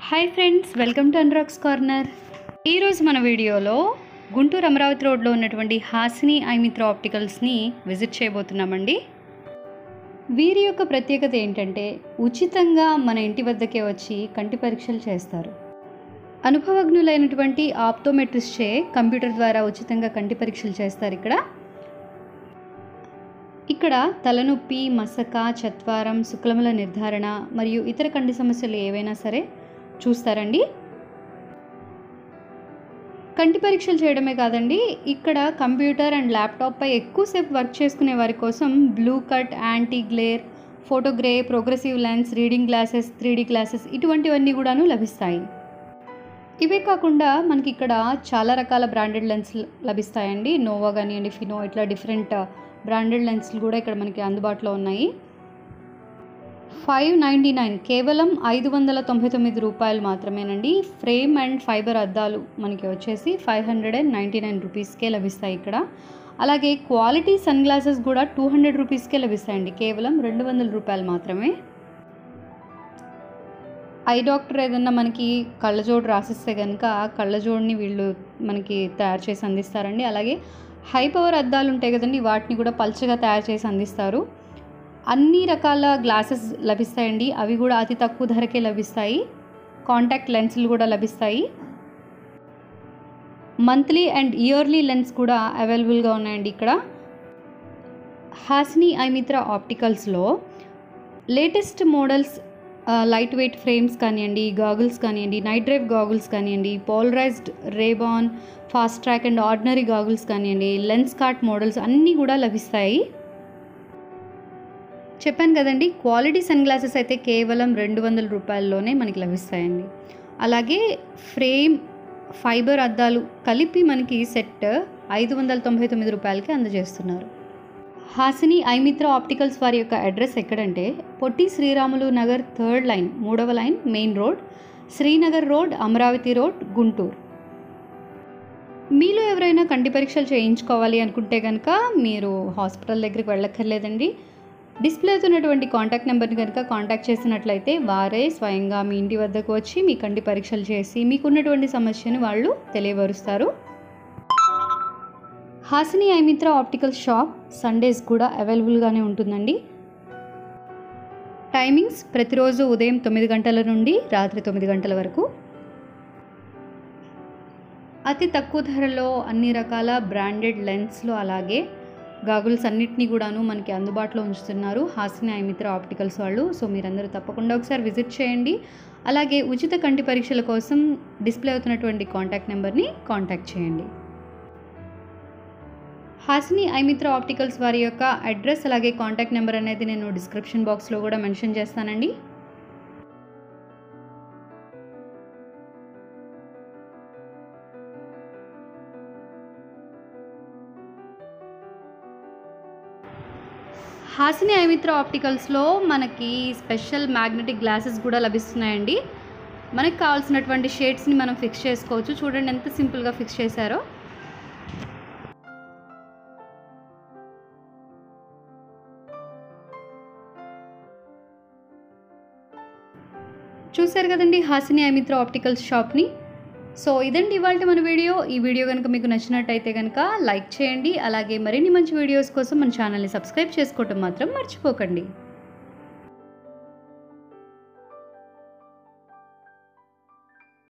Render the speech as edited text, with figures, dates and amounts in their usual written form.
Hi friends, welcome to Anurag's corner. ఈరోజు మన వీడియోలో గుంటూరు అమరావతి రోడ్లో ఉన్నటువంటి హాసిని ఐమిత్ర ఆప్టికల్స్ని విజిట్ చేయబోతున్నామండి. వీరి యొక్క ప్రత్యేకత ఏంటంటే ఉచితంగా మన ఇంటి వద్దకే వచ్చి కంటి పరీక్షలు చేస్తారు. అనుభవజ్ఞులైనటువంటి ఆప్టోమెట్రిస్ట్చే కంప్యూటర్ ద్వారా ఉచితంగా కంటి పరీక్షలు చేస్తారు. ఇక్కడ తలనొప్పి, మసక, చత్వారం, శుక్లముల నిర్ధారణ మరియు ఇతర కంటి సమస్యలు ఏవైనా సరే చూస్తారండి. కంటి పరీక్షలు చేయడమే కాదండి, ఇక్కడ కంప్యూటర్ అండ్ ల్యాప్టాప్పై ఎక్కువసేపు వర్క్ చేసుకునే వారి కోసం blue cut, anti glare, photogray, progressive lens, reading glasses, 3D glasses ఇటువంటివన్నీ కూడాను లభిస్తాయి. ఇవే కాకుండా మనకి ఇక్కడ చాలా రకాల బ్రాండెడ్ లెన్స్ లభిస్తాయండి. నోవా కానివ్వండి, ఫినో, ఇట్లా డిఫరెంట్ బ్రాండెడ్ లెన్స్లు కూడా ఇక్కడ మనకి అందుబాటులో ఉన్నాయి. 599 కేవలం 599 రూపాయలు మాత్రమేనండి. ఫ్రేమ్ అండ్ ఫైబర్ అద్దాలు మనకి వచ్చేసి 599 రూపీస్కే లభిస్తాయి ఇక్కడ. అలాగే క్వాలిటీ సన్ గ్లాసెస్ కూడా 200 రూపీస్కే లభిస్తాయండి, కేవలం 200 రూపాయలు మాత్రమే. ఐ డాక్టర్ ఏదన్నా మనకి కళ్ళజోడు రాసిస్తే కనుక కళ్ళజోడిని వీళ్ళు మనకి తయారు చేసి అందిస్తారండి. అలాగే హై పవర్ అద్దాలు ఉంటాయి కదండి, వాటిని కూడా పల్చగా తయారు చేసి అందిస్తారు. అన్ని రకాల గ్లాసెస్ లభిస్తాయండి, అవి కూడా అతి తక్కువ ధరకే లభిస్తాయి. కాంటాక్ట్ లెన్సులు కూడా లభిస్తాయి. మంత్లీ అండ్ ఇయర్లీ లెన్స్ కూడా అవైలబుల్గా ఉన్నాయండి ఇక్కడ. హాసిని ఐమిత్ర ఆప్టికల్స్లో latest models light weight frames కానివ్వండి, గాగుల్స్ కానివ్వండి, నైట్ డ్రైవ్ గాగుల్స్ కానివ్వండి, polarised, RayBan, Fastrack and ordinary goggles కానివ్వండి, లెన్స్ కార్ట్ మోడల్స్ అన్నీ కూడా లభిస్తాయి. చెప్పాను కదండి, క్వాలిటీ సన్ గ్లాసెస్ అయితే కేవలం 200 రూపాయల్లోనే మనకి లభిస్తాయండి. అలాగే ఫ్రేమ్, ఫైబర్ అద్దాలు కలిపి మనకి సెట్ 599 రూపాయలకి అందజేస్తున్నారు. హాసిని ఐమిత్ర ఆప్టికల్స్ వారి యొక్క అడ్రస్ ఎక్కడంటే పొట్టి శ్రీరాములు నగర్ 3rd లైన్, 3వ line, main road, Srinagar road, Amaravati road, Guntur. మీలో ఎవరైనా కంటి పరీక్షలు చేయించుకోవాలి అనుకుంటే కనుక మీరు హాస్పిటల్ దగ్గరికి వెళ్ళక్కర్లేదండి. డిస్ప్లే అవుతున్నటువంటి కాంటాక్ట్ నెంబర్ని కనుక కాంటాక్ట్ చేసినట్లయితే వారే స్వయంగా మీ ఇంటి వద్దకు వచ్చి మీ కంటి పరీక్షలు చేసి మీకున్నటువంటి సమస్యను వాళ్ళు తెలియపరుస్తారు. హాసిని ఐమిత్ర ఆప్టికల్ షాప్ సండేస్ కూడా అవైలబుల్గానే ఉంటుందండి. టైమింగ్స్ ప్రతిరోజు ఉదయం 9 గంటల నుండి రాత్రి 9 గంటల వరకు. అతి తక్కువ ధరలో అన్ని రకాల బ్రాండెడ్ లెన్స్లు అలాగే గాగుల్స్ అన్నిటినీ కూడాను మనకి అందుబాటులో ఉంచుతున్నారు హాసిని ఐమిత్ర ఆప్టికల్స్ వాళ్ళు. సో మీరందరూ తప్పకుండా ఒకసారి విజిట్ చేయండి. అలాగే ఉచిత కంటి పరీక్షల కోసం డిస్ప్లే అవుతున్నటువంటి కాంటాక్ట్ నెంబర్ని కాంటాక్ట్ చేయండి. హాసిని ఐమిత్ర ఆప్టికల్స్ వారి యొక్క అడ్రస్ అలాగే కాంటాక్ట్ నెంబర్ అనేది నేను డిస్క్రిప్షన్ బాక్స్లో కూడా మెన్షన్ చేస్తానండి. హాసిని ఐమిత్ర ఆప్టికల్స్లో మనకి స్పెషల్ మ్యాగ్నెటిక్ గ్లాసెస్ కూడా లభిస్తున్నాయండి. మనకు కావాల్సినటువంటి షేడ్స్ని మనం ఫిక్స్ చేసుకోవచ్చు. చూడండి ఎంత సింపుల్గా ఫిక్స్ చేశారో. చూశారు కదండి హాసిని ఐమిత్ర ఆప్టికల్స్ షాప్ని. సో ఇదండి ఇవాళ మన వీడియో. ఈ వీడియో కనుక మీకు నచ్చినట్టయితే కనుక లైక్ చేయండి. అలాగే మరిన్ని మంచి వీడియోస్ కోసం మన ఛానల్ని సబ్స్క్రైబ్ చేసుకోవటం మాత్రం మర్చిపోకండి.